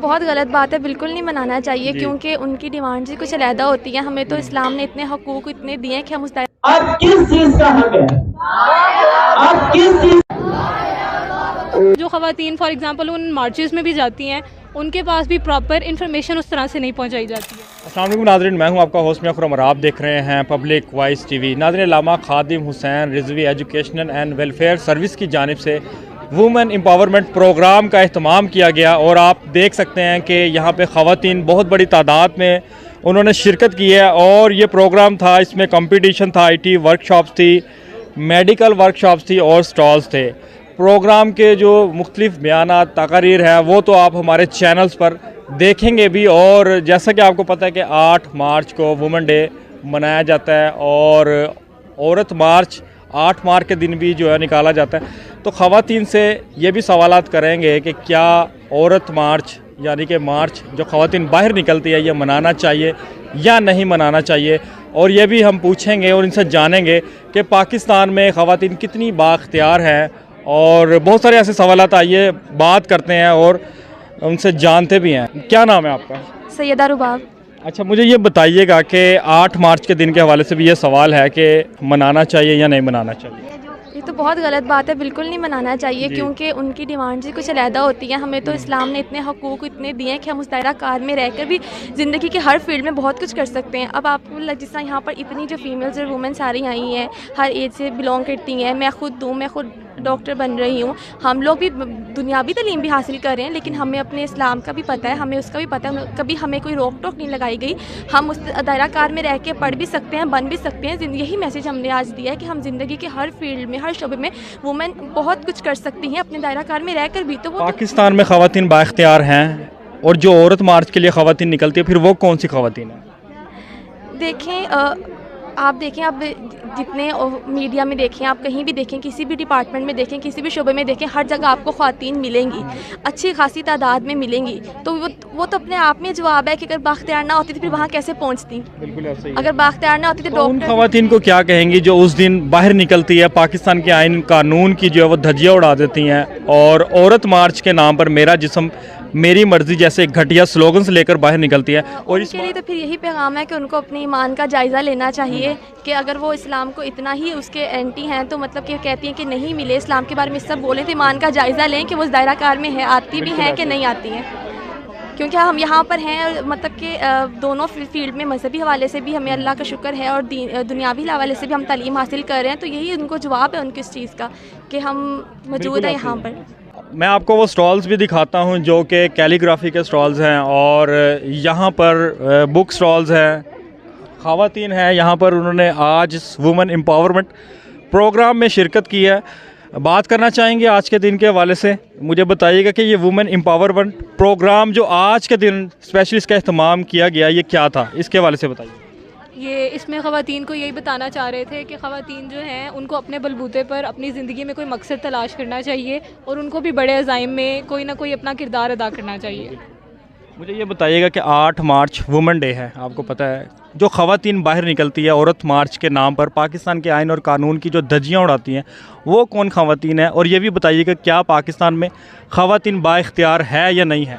بہت غلط بات ہے، بالکل نہیں منانا چاہیے کیونکہ ان کی ڈیمانڈز کچھ علیحدہ ہوتی ہیں. ہمیں تو اسلام نے اتنے حقوق اتنے دیے ہیں کہ ہم اس آپ کس چیز کا حق ہے؟ آپ کس چیز جو خواتین فار ایگزامپل ان مارچز میں بھی جاتی ہیں ان کے پاس بھی پراپر انفارمیشن اس طرح سے نہیں پہنچائی جاتی ہے. السلام علیکم ناظرین، میں ہوں آپ کا ہوسٹ میں خرم اور آپ دیکھ رہے ہیں پبلک وائس ٹی وی. ناظرین، Allama Khadim Hussain Rizvi educational and welfare service کی جانب سے وومن امپاورمنٹ پروگرام کا اہتمام کیا گیا اور آپ دیکھ سکتے ہیں کہ یہاں پہ خواتین بہت بڑی تعداد میں انہوں نے شرکت کی ہے. اور یہ پروگرام تھا، اس میں کمپٹیشن تھا، IT ورک شاپس تھی، میڈیکل ورک شاپس تھی اور سٹالز تھے. پروگرام کے جو مختلف بیانات تقاریر ہیں وہ تو آپ ہمارے چینلز پر دیکھیں گے بھی. اور جیسا کہ آپ کو پتہ ہے کہ 8 مارچ کو وومن ڈے منایا جاتا ہے اور عورت مارچ 8 مارچ کے دن بھی جو ہے نکالا جاتا ہے. تو خواتین سے یہ بھی سوالات کریں گے کہ کیا عورت مارچ یعنی کہ مارچ جو خواتین باہر نکلتی ہے یہ منانا چاہیے یا نہیں منانا چاہیے. اور یہ بھی ہم پوچھیں گے اور ان سے جانیں گے کہ پاکستان میں خواتین کتنی بااختیار ہیں. اور بہت سارے ایسے سوالات آئیے بات کرتے ہیں اور ان سے جانتے بھی ہیں. کیا نام ہے آپ کا؟ سیدہ رباب. اچھا، مجھے یہ بتائیے گا کہ 8 مارچ کے دن کے حوالے سے بھی یہ سوال ہے کہ منانا چاہیے یا نہیں منانا چاہیے. یہ تو بہت غلط بات ہے، بالکل نہیں منانا چاہیے کیونکہ ان کی ڈیمانڈز کچھ علیحدہ ہوتی ہیں. ہمیں تو اسلام نے اتنے حقوق اتنے دیے ہیں کہ ہم اس دائرہ کار میں رہ کر بھی زندگی کے ہر فیلڈ میں بہت کچھ کر سکتے ہیں. اب آپ کو جس طرح یہاں پر اتنی جو فیمیلز اور وومن ساری آئی ہیں، ہر ایج سے بلانگ کرتی ہیں. میں خود ڈاکٹر بن رہی ہوں. ہم لوگ بھی دنیاوی تعلیم بھی حاصل کر رہے ہیں لیکن ہمیں اپنے اسلام کا بھی پتہ ہے، ہمیں اس کا بھی پتہ ہے. کبھی ہمیں کوئی روک ٹوک نہیں لگائی گئی. ہم اس دائرہ کار میں رہ کے پڑھ بھی سکتے ہیں، بن بھی سکتے ہیں. یہی میسیج ہم نے آج دیا ہے کہ ہم زندگی کے ہر فیلڈ میں، ہر شعبے میں وومن بہت کچھ کر سکتی ہیں اپنے دائرہ کار میں رہ کر بھی. تو وہ پاکستان میں خواتین بااختیار ہیں اور جو عورت مارچ کے لیے خواتین نکلتی ہے پھر وہ کون سی خواتین ہیں؟ دیکھیں، آپ دیکھیں، اب جتنے میڈیا میں دیکھیں، آپ کہیں بھی دیکھیں، کسی بھی ڈپارٹمنٹ میں دیکھیں، کسی بھی شعبے میں دیکھیں، ہر جگہ آپ کو خواتین ملیں گی، اچھی خاصی تعداد میں ملیں گی. تو وہ تو اپنے آپ میں جواب ہے کہ اگر بااختیار نہ ہوتی تو پھر وہاں کیسے پہنچتی. بالکل ایسا ہی. اگر بااختیار نہ ہوتی تو ان خواتین کو کیا کہیں گی جو اس دن باہر نکلتی ہے، پاکستان کے آئین قانون کی جو ہے وہ دھجیاں اڑا دیتی ہیں اور عورت مارچ کے نام پر میرا جسم میری مرضی جیسے گھٹیا سلوگنز لے کر باہر نکلتی ہے. اور اس کے لیے تو پھر یہی پیغام ہے کہ ان کو اپنے ایمان کا جائزہ لینا چاہیے کہ اگر وہ اسلام کو اتنا ہی اس کے اینٹی ہیں تو مطلب کہ کہتی ہیں کہ نہیں ملے اسلام کے بارے میں سب بولیں تو ایمان کا جائزہ لیں کہ وہ اس دائرہ کار میں ہے، آتی بھی ہیں کہ نہیں آتی ہیں. کیونکہ ہم یہاں پر ہیں مطلب کہ دونوں فیلڈ میں مذہبی حوالے سے بھی ہمیں اللہ کا شکر ہے اور دنیاوی حوالے سے بھی ہم تعلیم حاصل کر رہے ہیں. تو یہی ان کو جواب ہے ان کی اس چیز کا کہ ہم موجود ہیں یہاں پر. میں آپ کو وہ سٹالز بھی دکھاتا ہوں جو کہ کیلیگرافی کے سٹالز ہیں اور یہاں پر بک سٹالز ہیں. خواتین ہیں یہاں پر، انہوں نے آج وومن امپاورمنٹ پروگرام میں شرکت کی ہے. بات کرنا چاہیں گے آج کے دن کے حوالے سے. مجھے بتائیے گا کہ یہ وومن امپاورمنٹ پروگرام جو آج کے دن اسپیشلی اس کا اہتمام کیا گیا یہ کیا تھا، اس کے حوالے سے بتائیے. یہ اس میں خواتین کو یہی بتانا چاہ رہے تھے کہ خواتین جو ہیں ان کو اپنے بلبوتے پر اپنی زندگی میں کوئی مقصد تلاش کرنا چاہیے اور ان کو بھی بڑے عزائم میں کوئی نہ کوئی اپنا کردار ادا کرنا چاہیے. مجھے یہ بتائیے گا کہ 8 مارچ وومن ڈے ہے، آپ کو پتہ ہے جو خواتین باہر نکلتی ہے عورت مارچ کے نام پر پاکستان کے آئین اور قانون کی جو دھجیاں اڑاتی ہیں وہ کون خواتین ہیں؟ اور یہ بھی بتائیے گا کیا پاکستان میں خواتین بااختیار ہے یا نہیں ہے؟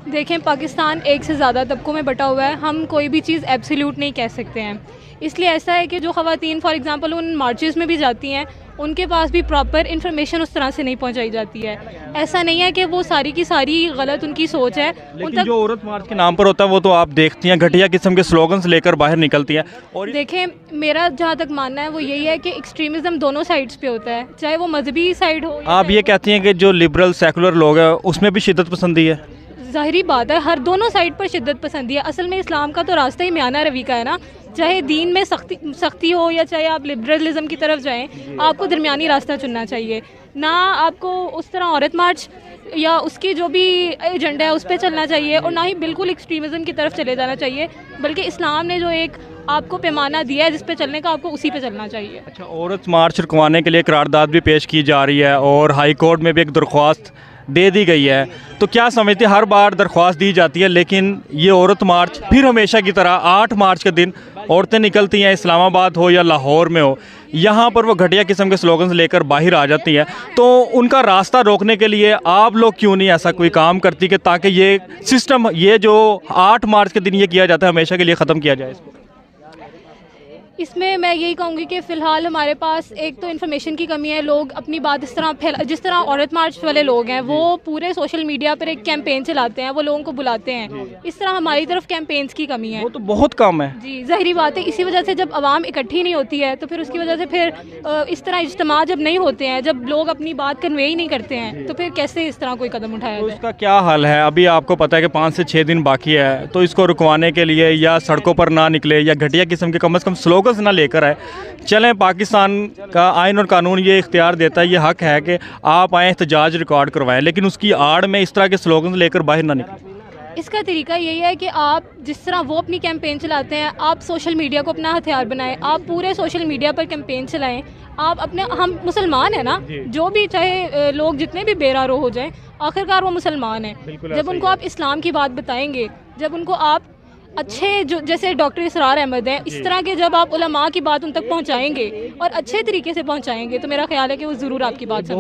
دیکھیں، پاکستان ایک سے زیادہ طبقوں میں بٹا ہوا ہے. ہم کوئی بھی چیز ایبسلیوٹ نہیں کہہ سکتے ہیں. اس لیے ایسا ہے کہ جو خواتین فار ایگزامپل ان مارچز میں بھی جاتی ہیں ان کے پاس بھی پراپر انفارمیشن اس طرح سے نہیں پہنچائی جاتی ہے. ایسا نہیں ہے کہ وہ ساری کی ساری غلط ان کی سوچ ہے. لیکن جو عورت مارچ کے نام پر ہوتا ہے وہ تو آپ دیکھتی ہیں گھٹیا قسم کے سلوگنز لے کر باہر نکلتی ہیں. اور دیکھیں، میرا جہاں تک ماننا ہے وہ یہی ہے کہ ایکسٹریمزم دونوں سائڈز پہ ہوتا ہے، چاہے وہ مذہبی سائڈ ہو. آپ یہ کہتی ہیں کہ جو لبرل سیکولر لوگ ہیں اس میں بھی شدت پسندی ہے؟ ظاہری بات ہے، ہر دونوں سائڈ پر شدت پسندی ہے. اصل میں اسلام کا تو راستہ ہی میانہ روی کا ہے نا. چاہے دین میں سختی ہو یا چاہے آپ لبرلزم کی طرف جائیں، آپ کو درمیانی راستہ چننا چاہیے. نہ آپ کو اس طرح عورت مارچ یا اس کی جو بھی ایجنڈا ہے اس پہ چلنا چاہیے اور نہ ہی بالکل ایکسٹریمزم کی طرف چلے جانا چاہیے. بلکہ اسلام نے جو ایک آپ کو پیمانہ دیا ہے جس پہ چلنے کا، آپ کو اسی پہ چلنا چاہیے. اچھا، عورت مارچ رکوانے کے لیے قرارداد بھی پیش کی جا رہی ہے اور ہائی کورٹ میں بھی ایک درخواست دے دی گئی ہے. تو کیا سمجھتے ہیں، ہر بار درخواست دی جاتی ہے لیکن یہ عورت مارچ پھر ہمیشہ کی طرح 8 مارچ کے دن عورتیں نکلتی ہیں اسلام آباد ہو یا لاہور میں ہو, یہاں پر وہ گھٹیا قسم کے سلوگنز لے کر باہر آ جاتی ہیں, تو ان کا راستہ روکنے کے لیے آپ لوگ کیوں نہیں ایسا کوئی کام کرتی کہ تاکہ یہ سسٹم, یہ جو 8 مارچ کے دن یہ کیا جاتا ہے ہمیشہ کے لیے ختم کیا جائے اس کو؟ اس میں میں یہی کہوں گی کہ فی الحال ہمارے پاس ایک تو انفارمیشن کی کمی ہے. لوگ اپنی بات اس طرح جس طرح عورت مارچ والے لوگ ہیں وہ پورے سوشل میڈیا پر ایک کیمپین چلاتے ہیں, وہ لوگوں کو بلاتے ہیں, اس طرح ہماری طرف کیمپینز کی کمی ہے. وہ تو بہت کم ہے. جی ظاہری بات ہے, اسی وجہ سے جب عوام اکٹھی نہیں ہوتی ہے تو پھر اس کی وجہ سے پھر اس طرح اجتماع جب نہیں ہوتے ہیں, جب لوگ اپنی بات کنوے ہی نہیں کرتے ہیں, تو پھر کیسے اس طرح کوئی قدم اٹھایا جائے؟ اس کا کیا حل ہے؟ ابھی آپ کو پتہ ہے کہ 5 سے 6 دن باقی ہے, تو اس کو رکوانے کے لیے یا سڑکوں پر نہ نکلے یا گھٹیا قسم کے کم از کم سلوگنز نہ لے کر آئے. چلیں, پاکستان کا آئین اور قانون یہ اختیار دیتا ہے, یہ حق ہے کہ آپ آئیں احتجاج ریکارڈ کروائیں, لیکن اس کی آڑ میں اس طرح کے سلوگنز لے کر باہر نہ نکلیں. اس کا طریقہ یہی ہے کہ آپ جس طرح وہ اپنی کیمپین چلاتے ہیں, آپ سوشل میڈیا کو اپنا ہتھیار بنائیں, آپ پورے سوشل میڈیا پر کیمپین چلائیں. آپ اپنے, ہم مسلمان ہیں نا, جو بھی چاہے لوگ جتنے بھی بے راہ رو ہو جائیں, آخرکار وہ مسلمان ہیں. جب ان کو آپ اسلام کی بات بتائیں گے, جب ان کو آپ اچھے جو جیسے ڈاکٹر اسرار احمد ہیں, اس طرح کے جب آپ علماء کی بات ان تک پہنچائیں گے اور اچھے طریقے سے پہنچائیں گے, تو میرا خیال ہے کہ وہ ضرور آپ کی بات سمجھیں.